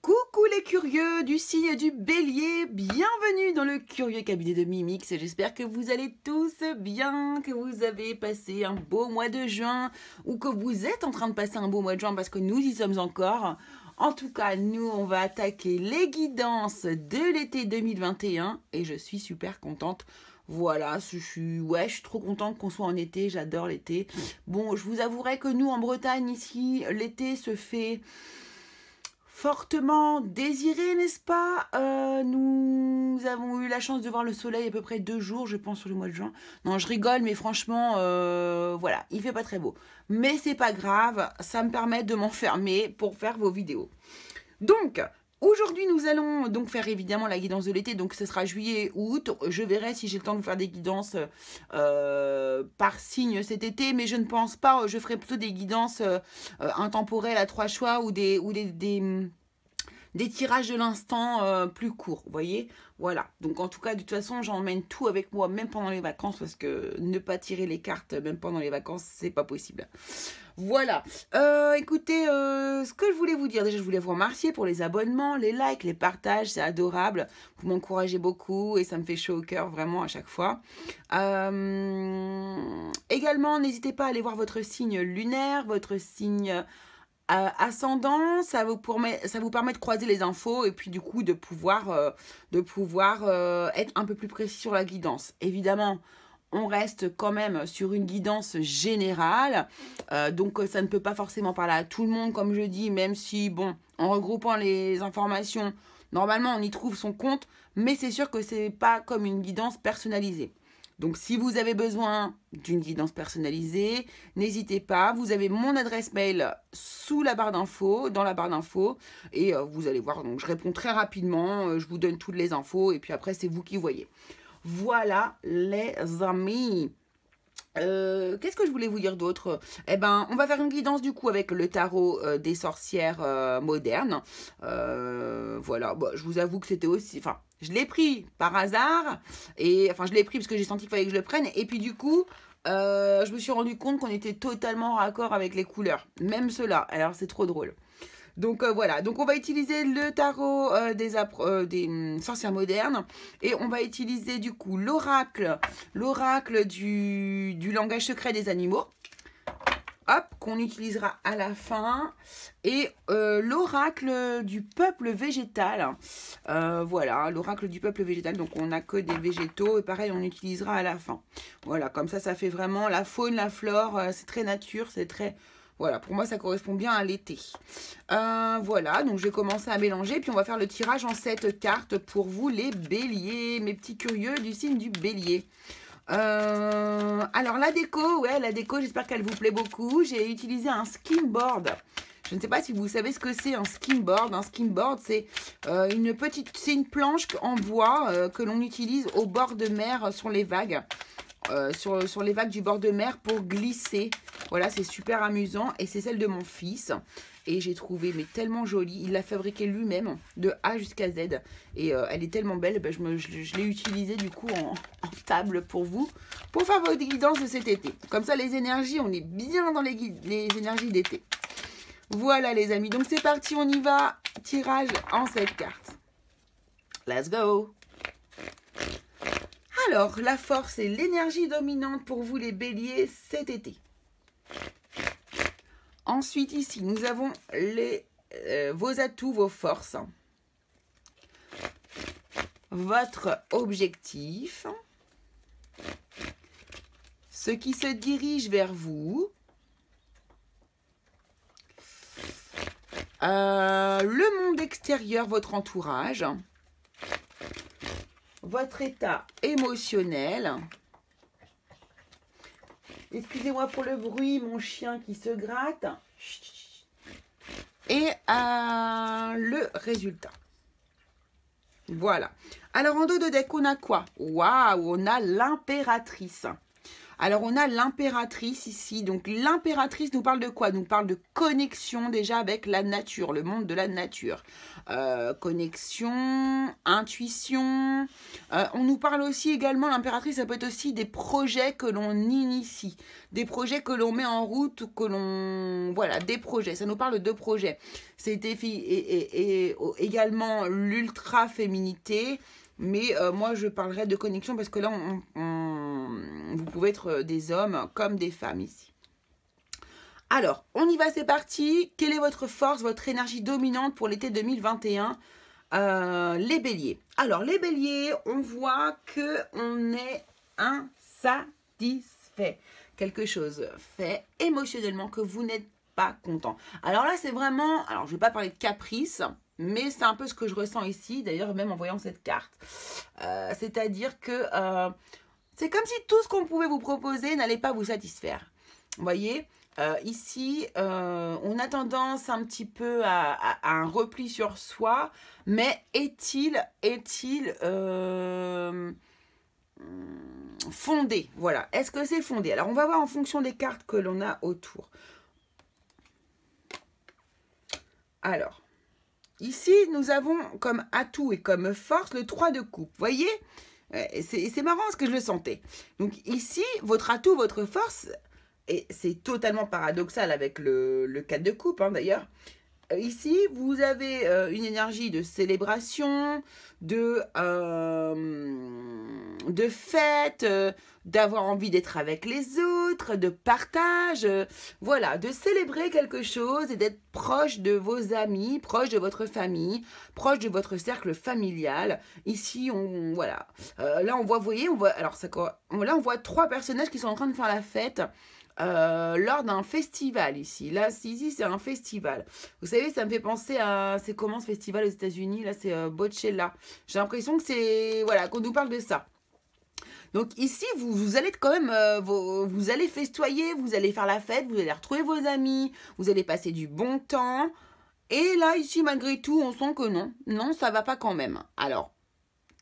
Coucou les curieux du signe du Bélier, bienvenue dans le curieux cabinet de Mimix. J'espère que vous allez tous bien, que vous avez passé un beau mois de juin ou que vous êtes en train de passer un beau mois de juin parce que nous y sommes encore. En tout cas, nous, on va attaquer les guidances de l'été 2021 et je suis super contente. Voilà, je suis trop contente qu'on soit en été, j'adore l'été. Bon, je vous avouerai que nous, en Bretagne, ici, l'été se fait fortement désiré, n'est-ce pas? Nous avons eu la chance de voir le soleil à peu près 2 jours, je pense, sur le mois de juin. Non, je rigole, mais franchement, voilà, il fait pas très beau. Mais c'est pas grave, ça me permet de m'enfermer pour faire vos vidéos. Donc, aujourd'hui, nous allons donc faire évidemment la guidance de l'été, donc ce sera juillet ou août. Je verrai si j'ai le temps de vous faire des guidances par signe cet été, mais je ne pense pas. Je ferai plutôt des guidances intemporelles à 3 choix ou des tirages de l'instant plus courts, vous voyez. Voilà, donc en tout cas, de toute façon, j'emmène tout avec moi, même pendant les vacances, parce que ne pas tirer les cartes, même pendant les vacances, c'est pas possible. Voilà, écoutez, ce que je voulais vous dire, déjà, je voulais vous remercier pour les abonnements, les likes, les partages, c'est adorable. Vous m'encouragez beaucoup et ça me fait chaud au cœur, vraiment, à chaque fois. Également, n'hésitez pas à aller voir votre signe lunaire, votre signe ascendant, ça vous permet de croiser les infos et puis du coup de pouvoir être un peu plus précis sur la guidance. Évidemment, on reste quand même sur une guidance générale, donc ça ne peut pas forcément parler à tout le monde, comme je dis, même si, bon, en regroupant les informations, normalement on y trouve son compte, mais c'est sûr que c'est pas comme une guidance personnalisée. Donc, si vous avez besoin d'une guidance personnalisée, n'hésitez pas. Vous avez mon adresse mail sous la barre d'infos, dans la barre d'infos. Et vous allez voir, donc je réponds très rapidement. Je vous donne toutes les infos. Et puis après, c'est vous qui voyez. Voilà, les amis. Qu'est-ce que je voulais vous dire d'autre? Eh ben, on va faire une guidance du coup avec le tarot des sorcières modernes. Voilà, bon, je vous avoue que c'était aussi... Enfin, je l'ai pris par hasard. Et enfin, je l'ai pris parce que j'ai senti qu'il fallait que je le prenne. Et puis du coup, je me suis rendu compte qu'on était totalement raccord avec les couleurs. Même ceux-là. Alors, c'est trop drôle. Donc voilà, donc on va utiliser le tarot des sorcières modernes et on va utiliser du coup l'oracle du langage secret des animaux, hop, qu'on utilisera à la fin, et l'oracle du peuple végétal, voilà, l'oracle du peuple végétal, donc on n'a que des végétaux et pareil on utilisera à la fin. Voilà, comme ça fait vraiment la faune, la flore, c'est très nature, c'est très... Voilà, pour moi, ça correspond bien à l'été. Voilà, donc je vais commencer à mélanger. Puis on va faire le tirage en 7 cartes pour vous, les béliers, mes petits curieux du signe du bélier. Alors, la déco, j'espère qu'elle vous plaît beaucoup. J'ai utilisé un skimboard. Je ne sais pas si vous savez ce que c'est un skimboard. Un skimboard, c'est une planche en bois que l'on utilise au bord de mer sur les vagues. Sur les vagues du bord de mer pour glisser. Voilà, c'est super amusant et c'est celle de mon fils et j'ai trouvé mais tellement jolie. Il l'a fabriquée lui-même de A jusqu'à Z et elle est tellement belle. Ben, je l'ai utilisée du coup en table pour vous, pour faire votre guidance de cet été. Comme ça, les énergies, on est bien dans les énergies d'été. Voilà les amis, donc c'est parti, on y va. Tirage en 7 cartes. Let's go. Alors, la force et l'énergie dominante pour vous les béliers cet été. Ensuite, ici, nous avons vos atouts, vos forces. Votre objectif. Ce qui se dirige vers vous. Le monde extérieur, votre entourage. Votre état émotionnel. Excusez-moi pour le bruit, mon chien qui se gratte. Et le résultat. Voilà. Alors en dos de deck, on a quoi? Waouh, on a l'impératrice. Alors, on a l'impératrice ici. Donc, l'impératrice nous parle de quoi? Nous parle de connexion déjà avec la nature, le monde de la nature. Connexion, intuition. On nous parle aussi également, l'impératrice, ça peut être aussi des projets que l'on initie, des projets que l'on met en route, que l'on... Voilà, des projets. Ça nous parle de projets. C'est également l'ultra-féminité. Mais moi, je parlerai de connexion parce que là, vous pouvez être des hommes comme des femmes ici. Alors, on y va, c'est parti. Quelle est votre force, votre énergie dominante pour l'été 2021 ? Les béliers. Alors, les béliers, on voit qu'on est insatisfait. Quelque chose fait émotionnellement que vous n'êtes pas content. Alors là, c'est vraiment... Alors, je ne vais pas parler de caprice, mais c'est un peu ce que je ressens ici, d'ailleurs, même en voyant cette carte. C'est-à-dire que c'est comme si tout ce qu'on pouvait vous proposer n'allait pas vous satisfaire. Vous voyez, ici, on a tendance un petit peu à un repli sur soi, mais est-il fondé? Voilà, est-ce que c'est fondé? Alors, on va voir en fonction des cartes que l'on a autour. Alors, ici, nous avons comme atout et comme force le 3 de coupe. Vous voyez, c'est marrant parce que je le sentais. Donc ici, votre atout, votre force, et c'est totalement paradoxal avec le 4 de coupe, hein, d'ailleurs. Ici, vous avez une énergie de célébration, de fête, d'avoir envie d'être avec les autres, de partage, voilà, de célébrer quelque chose et d'être proche de vos amis, proche de votre famille, proche de votre cercle familial. Ici, voilà, là on voit, vous voyez, alors là on voit 3 personnages qui sont en train de faire la fête. Lors d'un festival ici. Là, ici, c'est un festival. Vous savez, ça me fait penser à... C'est comment ce festival aux États-Unis? Là, c'est Coachella. J'ai l'impression que c'est... Voilà, qu'on nous parle de ça. Donc ici, vous allez quand même... vous allez festoyer, vous allez faire la fête, vous allez retrouver vos amis, vous allez passer du bon temps. Et là, ici, malgré tout, on sent que non. Non, ça va pas quand même. Alors,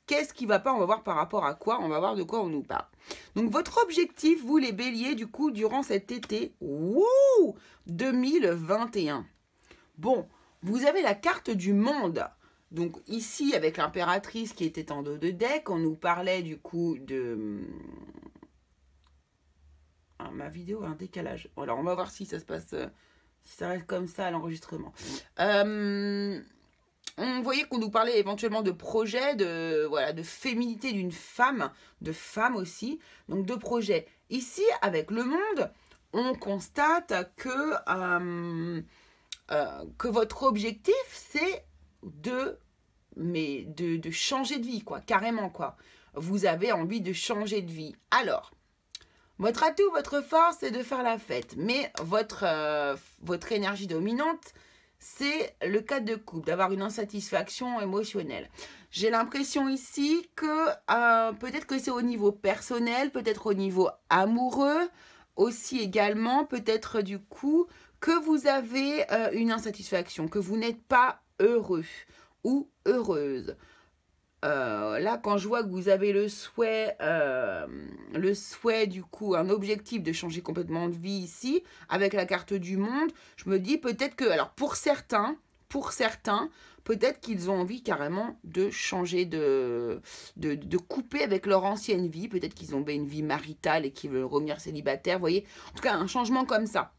qu'est-ce qui va pas? On va voir par rapport à quoi. On va voir de quoi on nous parle. Donc, votre objectif, vous les béliers, du coup, durant cet été, 2021. Bon, vous avez la carte du monde. Donc, ici, avec l'impératrice qui était en dos de deck, on nous parlait, du coup, de... Ah, ma vidéo a un décalage. Alors, on va voir si ça se passe... si ça reste comme ça à l'enregistrement. On voyait qu'on nous parlait éventuellement de projets, voilà, de féminité d'une femme, de femmes aussi, donc de projets. Ici, avec le monde, on constate que votre objectif, c'est de changer de vie, quoi, carrément, quoi. Vous avez envie de changer de vie. Alors, votre atout, votre force, c'est de faire la fête, mais votre énergie dominante, c'est le 4 de coupe, d'avoir une insatisfaction émotionnelle. J'ai l'impression ici que peut-être que c'est au niveau personnel, peut-être au niveau amoureux, aussi également, peut-être du coup, que vous avez une insatisfaction, que vous n'êtes pas heureux ou heureuse. Là, quand je vois que vous avez le souhait du coup, un objectif de changer complètement de vie ici, avec la carte du monde, je me dis peut-être que, alors pour certains, peut-être qu'ils ont envie carrément de changer, de couper avec leur ancienne vie, peut-être qu'ils ont une vie maritale et qu'ils veulent revenir célibataires, vous voyez, en tout cas un changement comme ça.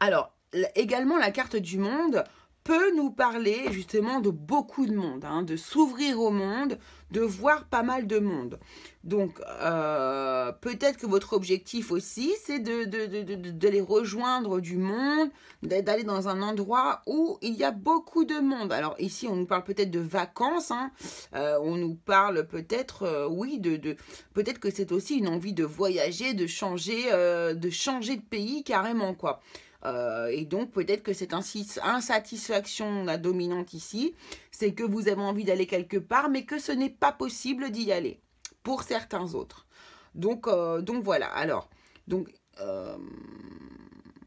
Alors, également la carte du monde peut nous parler justement de beaucoup de monde, hein, de s'ouvrir au monde, de voir pas mal de monde. Donc, peut-être que votre objectif aussi, c'est d'aller rejoindre du monde, d'aller dans un endroit où il y a beaucoup de monde. Alors ici, on nous parle peut-être de vacances, hein, on nous parle peut-être, oui, peut-être que c'est aussi une envie de voyager, de changer de pays carrément, quoi. Et donc peut-être que cette insatisfaction la dominante ici, c'est que vous avez envie d'aller quelque part, mais que ce n'est pas possible d'y aller pour certains autres. Donc voilà. Alors, donc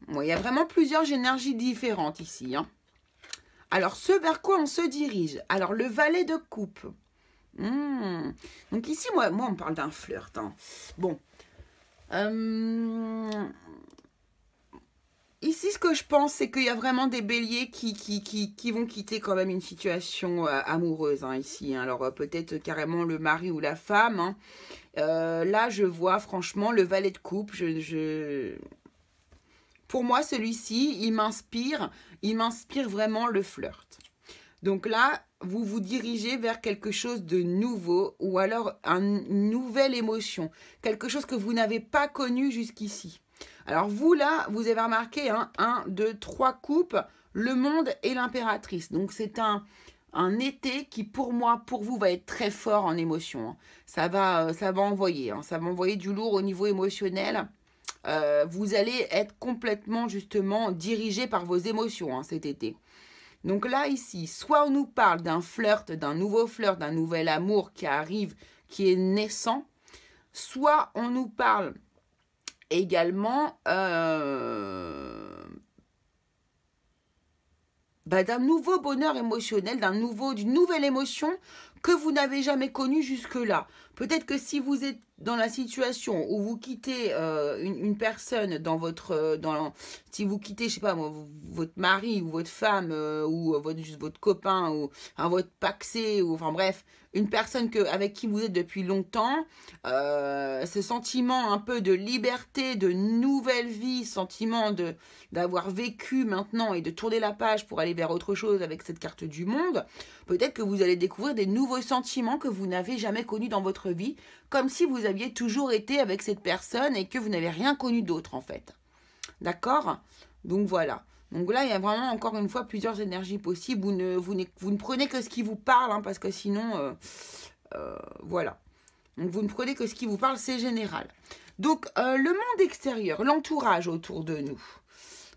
bon, il y a vraiment plusieurs énergies différentes ici, hein. Alors, ce vers quoi on se dirige? Alors, le valet de coupe. Donc ici, moi on me parle d'un flirt, hein. Bon. Ici, ce que je pense, c'est qu'il y a vraiment des béliers qui vont quitter quand même une situation amoureuse, hein, ici. Hein. Alors, peut-être carrément le mari ou la femme. Hein. Là, je vois franchement le valet de coupe. Pour moi, celui-ci, il m'inspire vraiment le flirt. Donc là, vous vous dirigez vers quelque chose de nouveau ou alors une nouvelle émotion, quelque chose que vous n'avez pas connu jusqu'ici. Alors vous, là, vous avez remarqué, hein, 1, 2, 3 coupes, le monde et l'impératrice. Donc c'est un été qui, pour moi, pour vous, va être très fort en émotion. Hein. Ça va envoyer, hein, ça va envoyer du lourd au niveau émotionnel. Vous allez être complètement, justement, dirigé par vos émotions hein, cet été. Donc là, ici, soit on nous parle d'un flirt, d'un nouvel amour qui arrive, qui est naissant, soit on nous parle également d'un nouveau bonheur émotionnel, d'une nouvelle émotion que vous n'avez jamais connue jusque-là. Peut-être que si vous êtes dans la situation où vous quittez une personne si vous quittez, je sais pas, votre mari ou votre femme ou votre copain ou votre paxé ou enfin bref, une personne avec qui vous êtes depuis longtemps, ce sentiment un peu de liberté, de nouvelle vie, sentiment d'avoir vécu maintenant et de tourner la page pour aller vers autre chose avec cette carte du monde, peut-être que vous allez découvrir des nouveaux sentiments que vous n'avez jamais connus dans votre vie, comme si vous aviez toujours été avec cette personne et que vous n'avez rien connu d'autre en fait. D'accord? Donc voilà. Donc là, il y a vraiment, encore une fois, plusieurs énergies possibles. Vous ne prenez que ce qui vous parle, hein, parce que sinon, voilà. Donc vous ne prenez que ce qui vous parle, c'est général. Donc le monde extérieur, l'entourage autour de nous.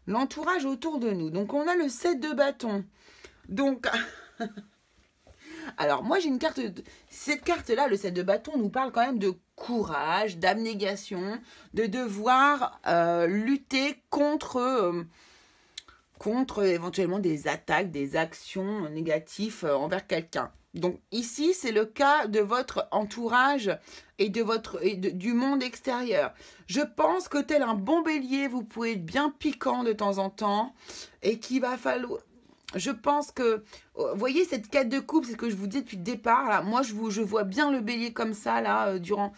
L'entourage autour de nous. Donc on a le 7 de bâton. Donc... Alors, moi, j'ai une carte... Cette carte-là, le 7 de bâton, nous parle quand même de courage, d'abnégation, de devoir lutter contre éventuellement des attaques, des actions négatives envers quelqu'un. Donc ici, c'est le cas de votre entourage et du monde extérieur. Je pense que tel un bon bélier, vous pouvez être bien piquant de temps en temps et qu'il va falloir... Je pense que, vous voyez, cette 4 de coupe, c'est ce que je vous dis depuis le départ. Là. Moi, je vois bien le bélier comme ça, là, durant,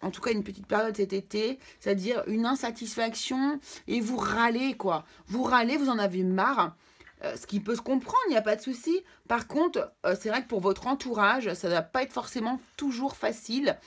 en tout cas, une petite période cet été. C'est-à-dire une insatisfaction et vous râlez, quoi. Vous râlez, vous en avez marre. Ce qui peut se comprendre, il n'y a pas de souci. Par contre, c'est vrai que pour votre entourage, ça ne va pas être forcément toujours facile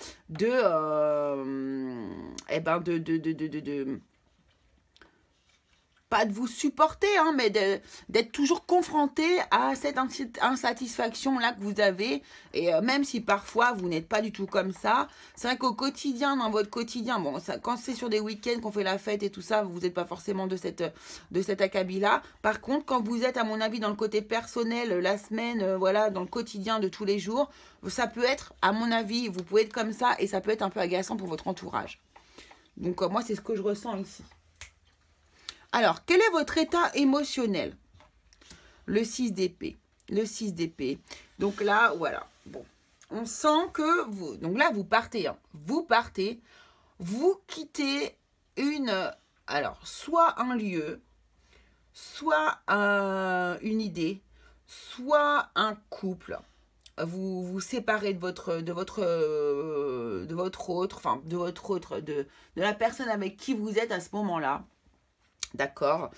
pas de vous supporter, hein, mais d'être toujours confronté à cette insatisfaction-là que vous avez. Et même si parfois vous n'êtes pas du tout comme ça, c'est vrai qu'au quotidien, dans votre quotidien, bon, quand c'est sur des week-ends qu'on fait la fête et tout ça, vous n'êtes pas forcément de cet acabit-là. Par contre, quand vous êtes, à mon avis, dans le côté personnel, la semaine, voilà, dans le quotidien de tous les jours, ça peut être, à mon avis, vous pouvez être comme ça et ça peut être un peu agaçant pour votre entourage. Donc moi, c'est ce que je ressens ici. Alors, quel est votre état émotionnel? Le 6 d'épée. Le 6 d'épée. Donc là, voilà. Bon. On sent que vous... Donc là, vous partez. Hein. Vous partez. Vous quittez alors, soit un lieu, soit une idée, soit un couple. Vous vous séparez de la personne avec qui vous êtes à ce moment-là. D'accord.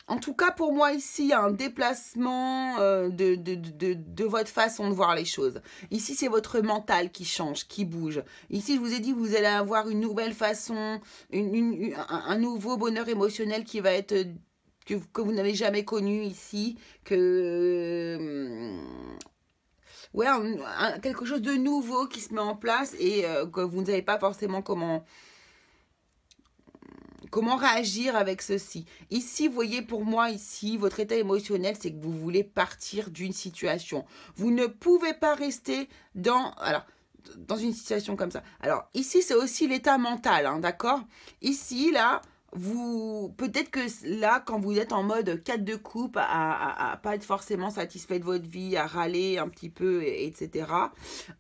En tout cas, pour moi, ici, il y a un déplacement de votre façon de voir les choses. Ici, c'est votre mental qui change, qui bouge. Ici, je vous ai dit, vous allez avoir une nouvelle façon, un nouveau bonheur émotionnel qui va être... que vous n'avez jamais connu ici. Ouais, quelque chose de nouveau qui se met en place et que vous ne savez pas forcément comment réagir avec ceci. Ici, vous voyez, pour moi, ici, votre état émotionnel, c'est que vous voulez partir d'une situation. Vous ne pouvez pas rester dans une situation comme ça. Alors, ici, c'est aussi l'état mental, hein, d'accord? Ici, là, peut-être que là, quand vous êtes en mode 4 de coupe, à pas être forcément satisfait de votre vie, à râler un petit peu, etc.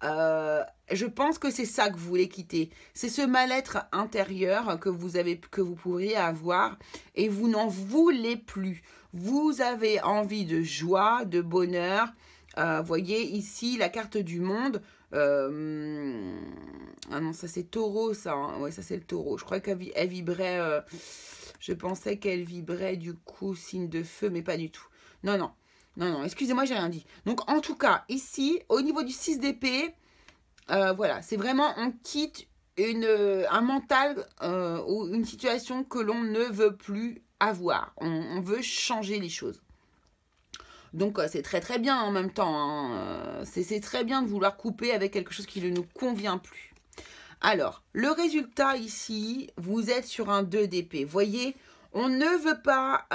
Je pense que c'est ça que vous voulez quitter. C'est ce mal-être intérieur que vous pourriez avoir et vous n'en voulez plus. Vous avez envie de joie, de bonheur. Voyez ici la carte du monde. Ah non, ça c'est taureau, ça. Hein. Ouais, ça c'est le taureau. Je crois qu'elle vibrait. Je pensais qu'elle vibrait du coup signe de feu, mais pas du tout. Non, non. Non, non, excusez-moi, j'ai rien dit. Donc, en tout cas, ici, au niveau du 6 d'épée, voilà, c'est vraiment, on quitte un mental ou une situation que l'on ne veut plus avoir. On veut changer les choses. Donc c'est très très bien en même temps. Hein. C'est très bien de vouloir couper avec quelque chose qui ne nous convient plus. Alors, le résultat ici, vous êtes sur un 2 d'épée. Voyez, on ne veut pas,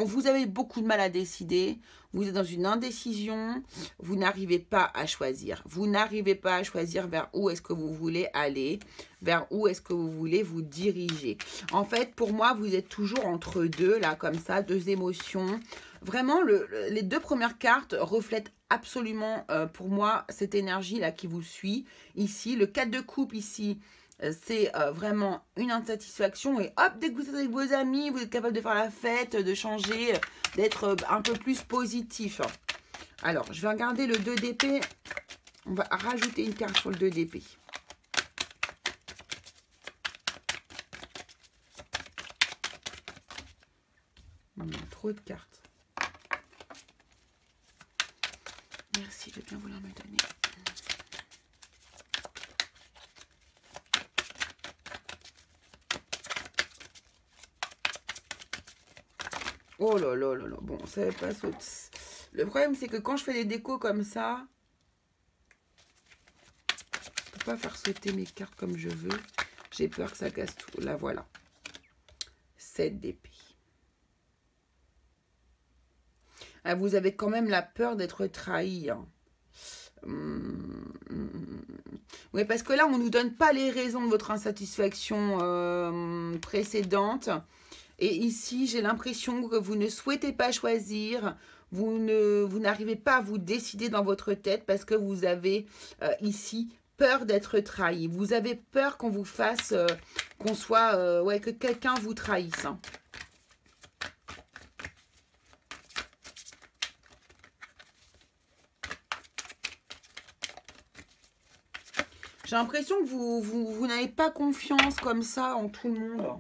vous avez beaucoup de mal à décider, vous êtes dans une indécision, vous n'arrivez pas à choisir. Vous n'arrivez pas à choisir vers où est-ce que vous voulez aller, vers où est-ce que vous voulez vous diriger. En fait, pour moi, vous êtes toujours entre deux, là, comme ça, deux émotions. Vraiment, les deux premières cartes reflètent absolument, pour moi, cette énergie-là qui vous suit. Ici, le 4 de coupe, ici, c'est vraiment une insatisfaction. Et hop, dès que vous êtes avec vos amis, vous êtes capable de faire la fête, de changer, d'être un peu plus positif. Alors, je vais regarder le 2 d'épée. On va rajouter une carte sur le 2 d'épée. Trop de cartes. Merci de bien vouloir me donner. Oh là là là là. Bon, ça va pas sauter. Le problème, c'est que quand je fais des décos comme ça, je peux pas faire sauter mes cartes comme je veux. J'ai peur que ça casse tout. Là, voilà. 7 d'épée. Ah, vous avez quand même la peur d'être trahi. Hein. Oui, parce que là, on ne nous donne pas les raisons de votre insatisfaction précédente. Et ici, j'ai l'impression que vous ne souhaitez pas choisir. Vous n'arrivez pas à vous décider dans votre tête parce que vous avez ici peur d'être trahi. Vous avez peur qu'on vous fasse, que quelqu'un vous trahisse. Hein. J'ai l'impression que vous n'avez pas confiance comme ça en tout le monde.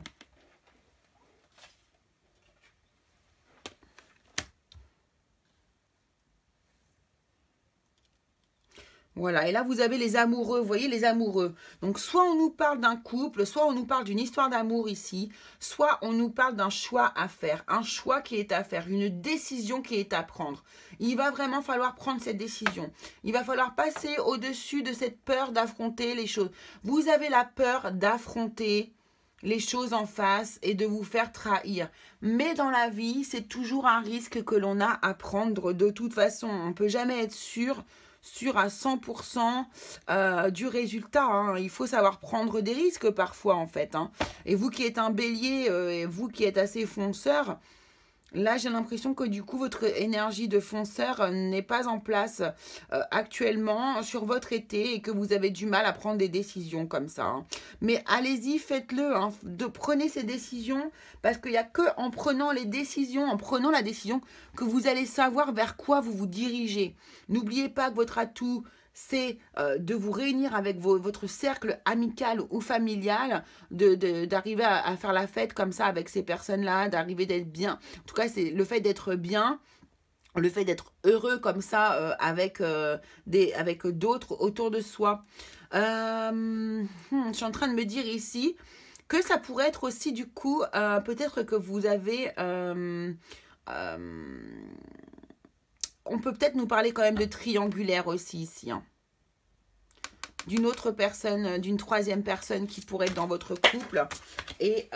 Voilà, et là vous avez les amoureux, vous voyez les amoureux. Donc soit on nous parle d'un couple, soit on nous parle d'une histoire d'amour ici, soit on nous parle d'un choix à faire, un choix qui est à faire, une décision qui est à prendre. Il va vraiment falloir prendre cette décision. Il va falloir passer au-dessus de cette peur d'affronter les choses. Vous avez la peur d'affronter les choses en face et de vous faire trahir. Mais dans la vie, c'est toujours un risque que l'on a à prendre de toute façon. On ne peut jamais être sûr à 100% du résultat. Hein. Il faut savoir prendre des risques parfois en fait. Hein. Et vous qui êtes un bélier, et vous qui êtes assez fonceur, là j'ai l'impression que du coup votre énergie de fonceur n'est pas en place actuellement sur votre été et que vous avez du mal à prendre des décisions comme ça. Hein. Mais allez-y, faites-le. Hein. Prenez ces décisions parce qu'il n'y a que en prenant les décisions, en prenant la décision que vous allez savoir vers quoi vous vous dirigez. N'oubliez pas que votre atout, c'est de vous réunir avec votre cercle amical ou familial, d'arriver à faire la fête comme ça avec ces personnes-là, d'arriver d'être bien. En tout cas, c'est le fait d'être bien, le fait d'être heureux comme ça avec d'autres autour de soi. Je suis en train de me dire ici que ça pourrait être aussi du coup, peut-être que vous avez... on peut peut-être nous parler quand même de triangulaire aussi ici. Hein. D'une autre personne, d'une troisième personne qui pourrait être dans votre couple. Et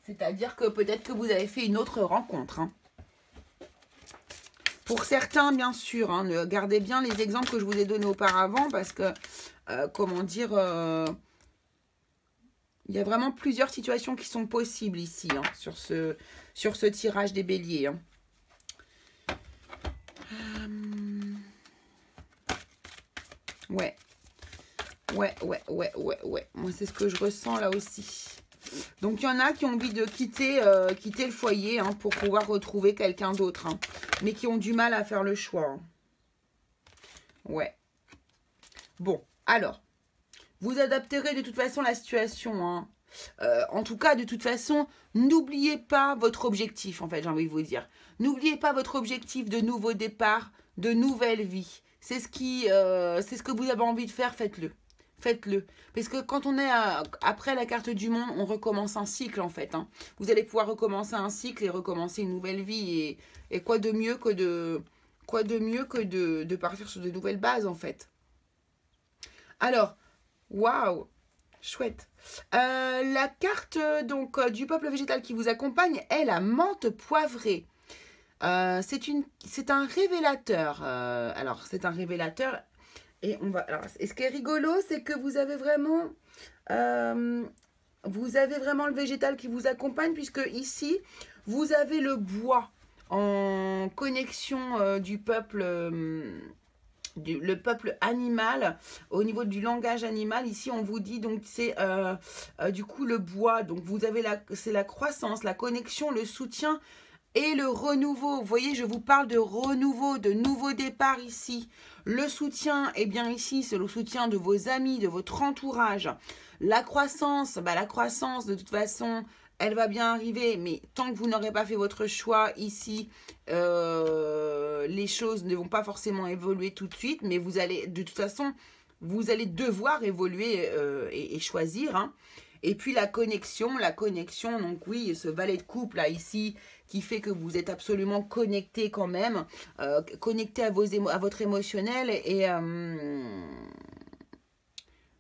c'est-à-dire que peut-être que vous avez fait une autre rencontre. Hein. Pour certains, bien sûr, hein, gardez bien les exemples que je vous ai donnés auparavant parce que, comment dire... Il y a vraiment plusieurs situations qui sont possibles ici, hein, sur ce tirage des béliers. Hein. Ouais. Ouais. Moi, c'est ce que je ressens là aussi. Donc, il y en a qui ont envie de quitter le foyer hein, pour pouvoir retrouver quelqu'un d'autre. Hein, mais qui ont du mal à faire le choix. Hein. Ouais. Bon, alors. Vous adapterez de toute façon la situation. Hein. En tout cas, de toute façon, n'oubliez pas votre objectif, en fait, j'ai envie de vous dire. N'oubliez pas votre objectif de nouveau départ, de nouvelle vie. C'est ce que vous avez envie de faire, faites-le. Faites-le. Parce que quand on est après la carte du monde, on recommence un cycle, en fait. Hein. Vous allez pouvoir recommencer un cycle et recommencer une nouvelle vie. Et quoi de mieux que de partir sur de nouvelles bases, en fait. Alors, waouh, chouette. La carte donc du peuple végétal qui vous accompagne est la menthe poivrée. C'est un révélateur. Alors, c'est un révélateur. Et on va. Alors, et ce qui est rigolo, c'est que vous avez vraiment le végétal qui vous accompagne, puisque ici, vous avez le bois en connexion du peuple. Le peuple animal, au niveau du langage animal, ici on vous dit donc c'est du coup le bois, donc vous avez c'est la croissance, la connexion, le soutien et le renouveau. Vous voyez, je vous parle de renouveau, de nouveau départ ici. Le soutien, eh bien ici c'est le soutien de vos amis, de votre entourage. La croissance, de toute façon elle va bien arriver, mais tant que vous n'aurez pas fait votre choix ici, les choses ne vont pas forcément évoluer tout de suite, mais vous allez, de toute façon, vous allez devoir évoluer et choisir. Hein. Et puis la connexion, donc oui, ce valet de couple là ici, qui fait que vous êtes absolument connecté quand même, connecté à votre émotionnel et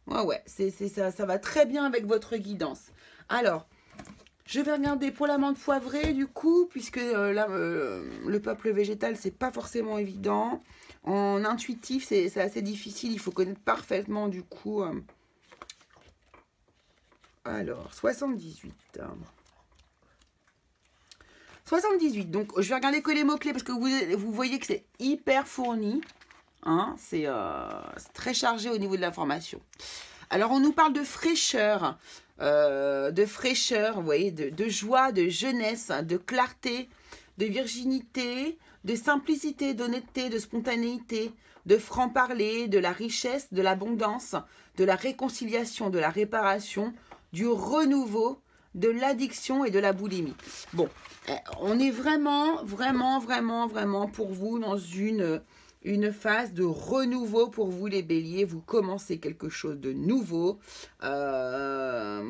ouais, ça va très bien avec votre guidance. Alors, je vais regarder pour la menthe poivrée du coup, puisque là, le peuple végétal, c'est pas forcément évident. En intuitif, c'est assez difficile, il faut connaître parfaitement du coup. Alors, 78. 78, donc je vais regarder que les mots-clés, parce que vous voyez que c'est hyper fourni. Hein, c'est très chargé au niveau de l'information. Alors, on nous parle de fraîcheur. Vous voyez, de joie, de jeunesse, de clarté, de virginité, de simplicité, d'honnêteté, de spontanéité, de franc-parler, de la richesse, de l'abondance, de la réconciliation, de la réparation, du renouveau, de l'addiction et de la boulimie. Bon, on est vraiment pour vous dans une phase de renouveau pour vous les béliers. Vous commencez quelque chose de nouveau. Là,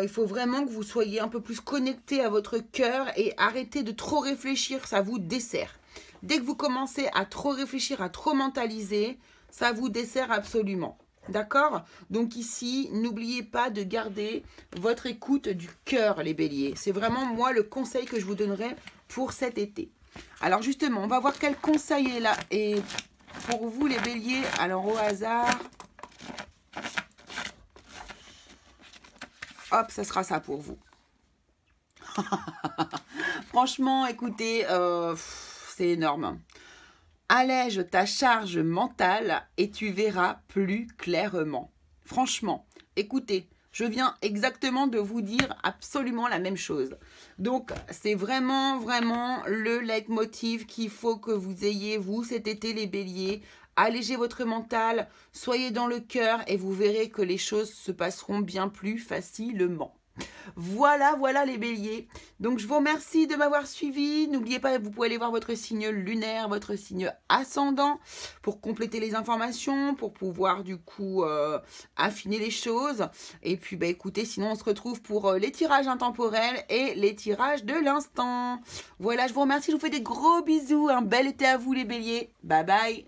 il faut vraiment que vous soyez un peu plus connecté à votre cœur et arrêtez de trop réfléchir, ça vous dessert. Dès que vous commencez à trop réfléchir, à trop mentaliser, ça vous dessert absolument. D'accord? Donc ici, n'oubliez pas de garder votre écoute du cœur, les béliers. C'est vraiment, moi, le conseil que je vous donnerai pour cet été. Alors justement, on va voir quel conseil est là. Et pour vous, les béliers, alors au hasard... Hop, ça sera ça pour vous. Franchement, écoutez, c'est énorme. Allège ta charge mentale et tu verras plus clairement. Franchement, écoutez, je viens exactement de vous dire absolument la même chose. Donc, c'est vraiment le leitmotiv qu'il faut que vous ayez, vous, cet été, les béliers. Allégez votre mental, soyez dans le cœur et vous verrez que les choses se passeront bien plus facilement. Voilà les béliers. Donc je vous remercie de m'avoir suivi. N'oubliez pas, vous pouvez aller voir votre signe lunaire, votre signe ascendant pour compléter les informations, pour pouvoir du coup affiner les choses. Et puis écoutez, sinon on se retrouve pour les tirages intemporels et les tirages de l'instant. Voilà, je vous remercie, je vous fais des gros bisous. Un bel été à vous les béliers. Bye bye.